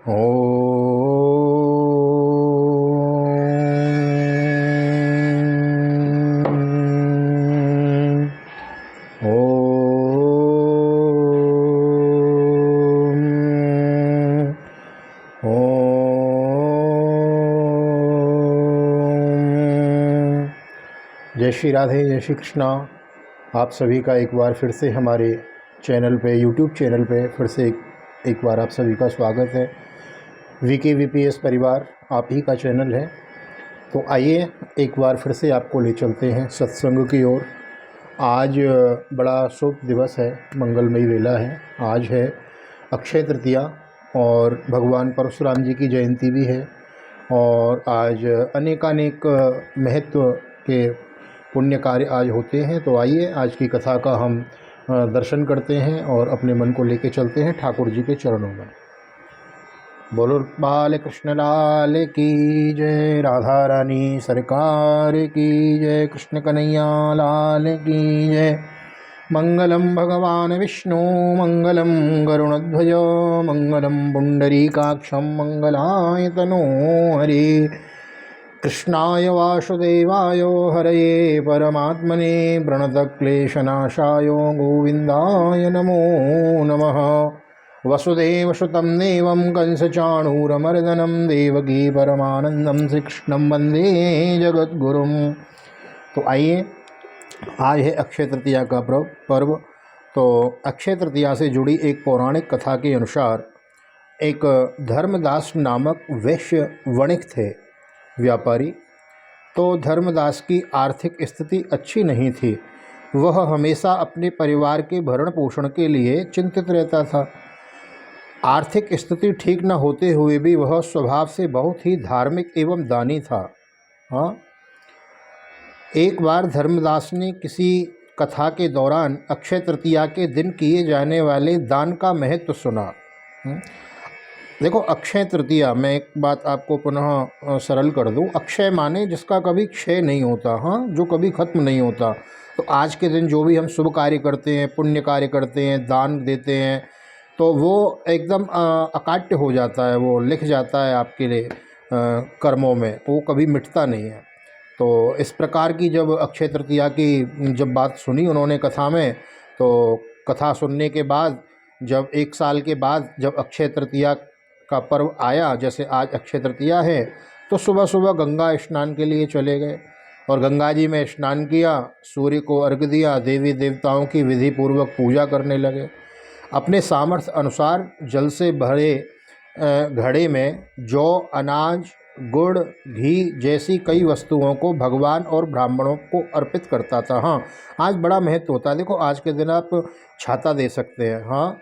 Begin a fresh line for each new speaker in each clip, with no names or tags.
ओ जय श्री राधे, जय श्री कृष्णा। आप सभी का एक बार फिर से हमारे चैनल पे, यूट्यूब चैनल पे फिर से एक बार आप सभी का स्वागत है। VKVPS परिवार आप ही का चैनल है। तो आइए एक बार फिर से आपको ले चलते हैं सत्संग की ओर। आज बड़ा शुभ दिवस है, मंगलमयी वेला है। आज है अक्षय तृतीया और भगवान परशुराम जी की जयंती भी है। और आज अनेकानेक महत्व के पुण्य कार्य आज होते हैं। तो आइए आज की कथा का हम दर्शन करते हैं और अपने मन को लेके चलते हैं ठाकुर जी के चरणों में। बोलो बाल कृष्ण लाल की जय, राधा रानी सरकार की जय, कृष्ण कन्हैया लाल की जय। मंगलम भगवान विष्णु मंगलम गरुणध्वज मंगलम पुंडरीकाक्षं मंगलाय तनो हरि। कृष्णाय वासुदेवाय हरये परमात्मने प्रणतक्लेशनाशाय गोविन्दाय नमो नमः। वसुदेवसुतं देवं कंसचाणूरमर्दनं देवकी परमानन्दं श्रीकृष्णं वन्दे जगद्गुरुं। तो आइए, आज है अक्षय तृतीया का पर्व। तो अक्षय तृतीया से जुड़ी एक पौराणिक कथा के अनुसार एक धर्मदास नामक वैश्य वणिक थे, व्यापारी। तो धर्मदास की आर्थिक स्थिति अच्छी नहीं थी। वह हमेशा अपने परिवार के भरण पोषण के लिए चिंतित रहता था। आर्थिक स्थिति ठीक न होते हुए भी वह स्वभाव से बहुत ही धार्मिक एवं दानी था। हाँ, एक बार धर्मदास ने किसी कथा के दौरान अक्षय तृतीया के दिन किए जाने वाले दान का महत्व सुना। देखो, अक्षय तृतीया, मैं एक बात आपको पुनः सरल कर दूं। अक्षय माने जिसका कभी क्षय नहीं होता, हाँ, जो कभी खत्म नहीं होता। तो आज के दिन जो भी हम शुभ कार्य करते हैं, पुण्य कार्य करते हैं, दान देते हैं, तो वो एकदम अकाट्य हो जाता है, वो लिख जाता है आपके लिए कर्मों में, वो कभी मिटता नहीं है। तो इस प्रकार की जब अक्षय तृतीया की जब बात सुनी उन्होंने कथा में, तो कथा सुनने के बाद जब 1 साल के बाद जब अक्षय तृतीया का पर्व आया, जैसे आज अक्षय तृतीया है, तो सुबह सुबह गंगा स्नान के लिए चले गए और गंगा जी में स्नान किया, सूर्य को अर्घ्य दिया, देवी देवताओं की विधि पूर्वक पूजा करने लगे। अपने सामर्थ्य अनुसार जल से भरे घड़े में जौ, अनाज, गुड़, घी जैसी कई वस्तुओं को भगवान और ब्राह्मणों को अर्पित करता था। हाँ, आज बड़ा महत्व होता है। देखो, आज के दिन आप छाता दे सकते हैं। हाँ,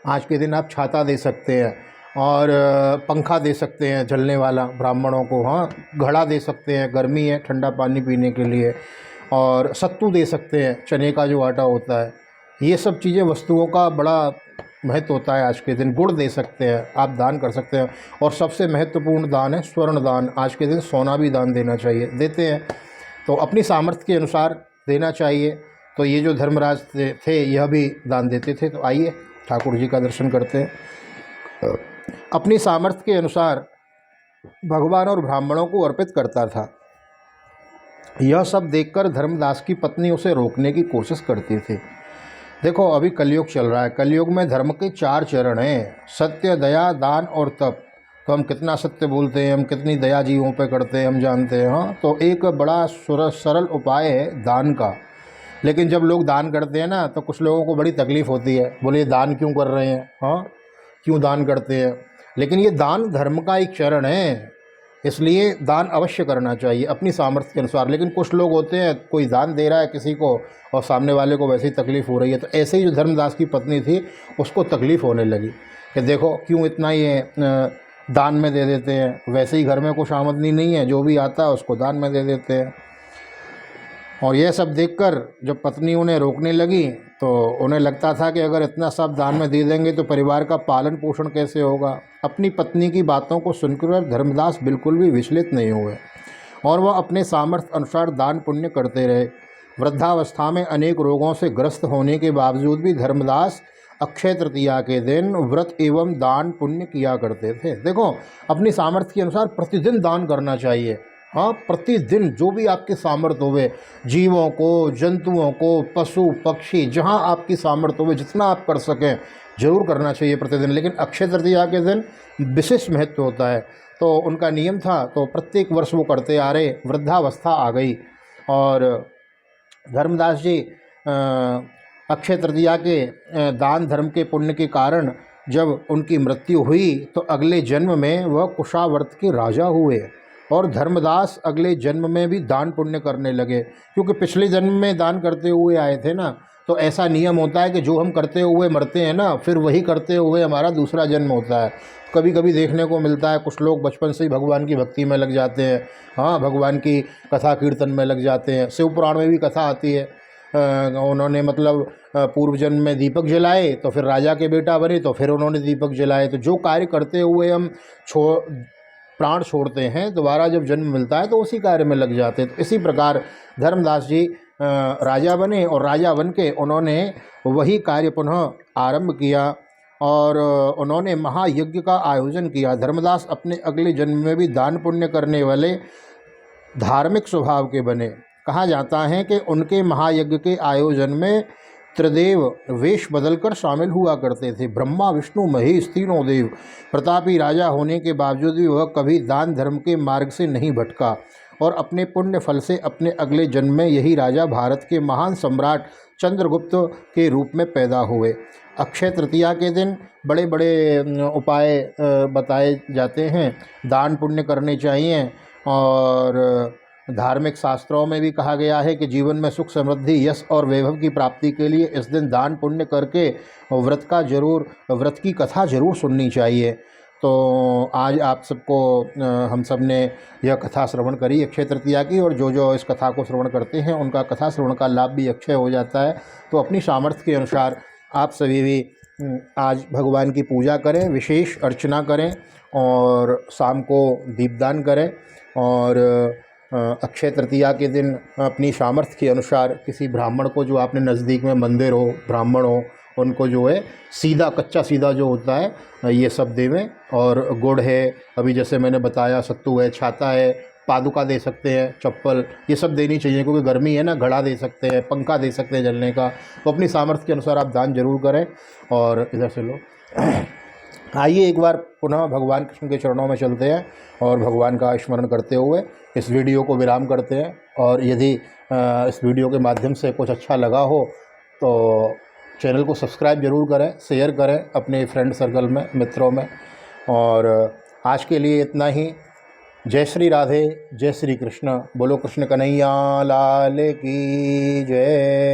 आज के दिन आप छाता दे सकते हैं और पंखा दे सकते हैं जलने वाला ब्राह्मणों को। हाँ, घड़ा दे सकते हैं, गर्मी है, ठंडा पानी पीने के लिए। और सत्तू दे सकते हैं, चने का जो आटा होता है। ये सब चीज़ें, वस्तुओं का बड़ा महत्व होता है आज के दिन। गुड़ दे सकते हैं, आप दान कर सकते हैं। और सबसे महत्वपूर्ण दान है स्वर्ण दान। आज के दिन सोना भी दान देना चाहिए, देते हैं। तो अपनी सामर्थ्य के अनुसार देना चाहिए। तो ये जो धर्मराज थे यह भी दान देते थे। तो आइए ठाकुर जी का दर्शन करते हैं। अपनी सामर्थ्य के अनुसार भगवान और ब्राह्मणों को अर्पित करता था। यह सब देखकर धर्मदास की पत्नी उसे रोकने की कोशिश करती थी। देखो, अभी कलयुग चल रहा है। कलयुग में धर्म के 4 चरण हैं: सत्य, दया, दान और तप। तो हम कितना सत्य बोलते हैं, हम कितनी दया जीवों पे करते हैं, हम जानते हैं। हाँ, तो एक बड़ा सरल उपाय है दान का। लेकिन जब लोग दान करते हैं ना, तो कुछ लोगों को बड़ी तकलीफ़ होती है। बोले, दान क्यों कर रहे हैं? हाँ, क्यों दान करते हैं? लेकिन ये दान धर्म का एक चरण है, इसलिए दान अवश्य करना चाहिए अपनी सामर्थ्य के अनुसार। लेकिन कुछ लोग होते हैं, कोई दान दे रहा है किसी को और सामने वाले को वैसे ही तकलीफ़ हो रही है। तो ऐसे ही जो धर्मदास की पत्नी थी, उसको तकलीफ़ होने लगी कि देखो, क्यों इतना ये दान में दे देते हैं। वैसे ही घर में कुछ आमदनी नहीं है, जो भी आता है उसको दान में दे देते हैं। और यह सब देखकर जब पत्नी उन्हें रोकने लगी, तो उन्हें लगता था कि अगर इतना सब दान में दे देंगे तो परिवार का पालन पोषण कैसे होगा। अपनी पत्नी की बातों को सुनकर धर्मदास बिल्कुल भी विचलित नहीं हुए और वह अपने सामर्थ्य अनुसार दान पुण्य करते रहे। वृद्धावस्था में अनेक रोगों से ग्रस्त होने के बावजूद भी धर्मदास अक्षय तृतीया के दिन व्रत एवं दान पुण्य किया करते थे। देखो, अपनी सामर्थ्य के अनुसार प्रतिदिन दान करना चाहिए। हाँ, प्रतिदिन जो भी आपके सामर्थ्य होवे, जीवों को, जंतुओं को, पशु पक्षी, जहाँ आपकी सामर्थ्य होवे, जितना आप कर सकें जरूर करना चाहिए प्रतिदिन। लेकिन अक्षय तृतीया के दिन विशेष महत्व होता है, तो उनका नियम था, तो प्रत्येक वर्ष वो करते आ रहे। वृद्धावस्था आ गई और धर्मदास जी अक्षय तृतीया के दान धर्म के पुण्य के कारण जब उनकी मृत्यु हुई तो अगले जन्म में वह कुशावर्त के राजा हुए। और धर्मदास अगले जन्म में भी दान पुण्य करने लगे, क्योंकि पिछले जन्म में दान करते हुए आए थे ना। तो ऐसा नियम होता है कि जो हम करते हुए मरते हैं ना, फिर वही करते हुए हमारा दूसरा जन्म होता है। कभी कभी देखने को मिलता है कुछ लोग बचपन से ही भगवान की भक्ति में लग जाते हैं, हाँ, भगवान की कथा कीर्तन में लग जाते हैं। शिव पुराण में भी कथा आती है, उन्होंने मतलब पूर्व जन्म में दीपक जलाए तो फिर राजा के बेटा बने, तो फिर उन्होंने दीपक जलाए। तो जो कार्य करते हुए हम प्राण छोड़ते हैं, दोबारा जब जन्म मिलता है तो उसी कार्य में लग जाते हैं। तो इसी प्रकार धर्मदास जी राजा बने और राजा बन के उन्होंने वही कार्य पुनः आरंभ किया और उन्होंने महायज्ञ का आयोजन किया। धर्मदास अपने अगले जन्म में भी दान पुण्य करने वाले धार्मिक स्वभाव के बने। कहा जाता है कि उनके महायज्ञ के आयोजन में त्रिदेव वेश बदलकर शामिल हुआ करते थे। ब्रह्मा विष्णु महेश तीनों देव। प्रतापी राजा होने के बावजूद भी वह कभी दान धर्म के मार्ग से नहीं भटका और अपने पुण्य फल से अपने अगले जन्म में यही राजा भारत के महान सम्राट चंद्रगुप्त के रूप में पैदा हुए। अक्षय तृतीया के दिन बड़े बड़े उपाय बताए जाते हैं, दान पुण्य करने चाहिए। और धार्मिक शास्त्रों में भी कहा गया है कि जीवन में सुख समृद्धि यश और वैभव की प्राप्ति के लिए इस दिन दान पुण्य करके व्रत की कथा जरूर सुननी चाहिए। तो आज आप सबको हम सब ने यह कथा श्रवण करी अक्षय तृतीया की, और जो इस कथा को श्रवण करते हैं उनका कथा श्रवण का लाभ भी अक्षय हो जाता है। तो अपनी सामर्थ्य के अनुसार आप सभी भी आज भगवान की पूजा करें, विशेष अर्चना करें और शाम को दीपदान करें। और अक्षय तृतीया के दिन अपनी सामर्थ्य के अनुसार किसी ब्राह्मण को, जो आपने नज़दीक में मंदिर हो, ब्राह्मण हो, उनको जो है सीधा कच्चा सीधा जो होता है ये सब देवें। और गुड़ है, अभी जैसे मैंने बताया, सत्तू है, छाता है, पादुका दे सकते हैं, चप्पल, ये सब देनी चाहिए, क्योंकि गर्मी है ना। घड़ा दे सकते हैं, पंखा दे सकते हैं जलने का। तो अपनी सामर्थ्य के अनुसार आप दान जरूर करें। और इधर से लो आइए एक बार पुनः भगवान कृष्ण के चरणों में चलते हैं और भगवान का स्मरण करते हुए इस वीडियो को विराम करते हैं। और यदि इस वीडियो के माध्यम से कुछ अच्छा लगा हो तो चैनल को सब्सक्राइब जरूर करें, शेयर करें अपने फ्रेंड सर्कल में, मित्रों में। और आज के लिए इतना ही। जय श्री राधे, जय श्री कृष्ण। बोलो कृष्ण कन्हैया लाल की जय।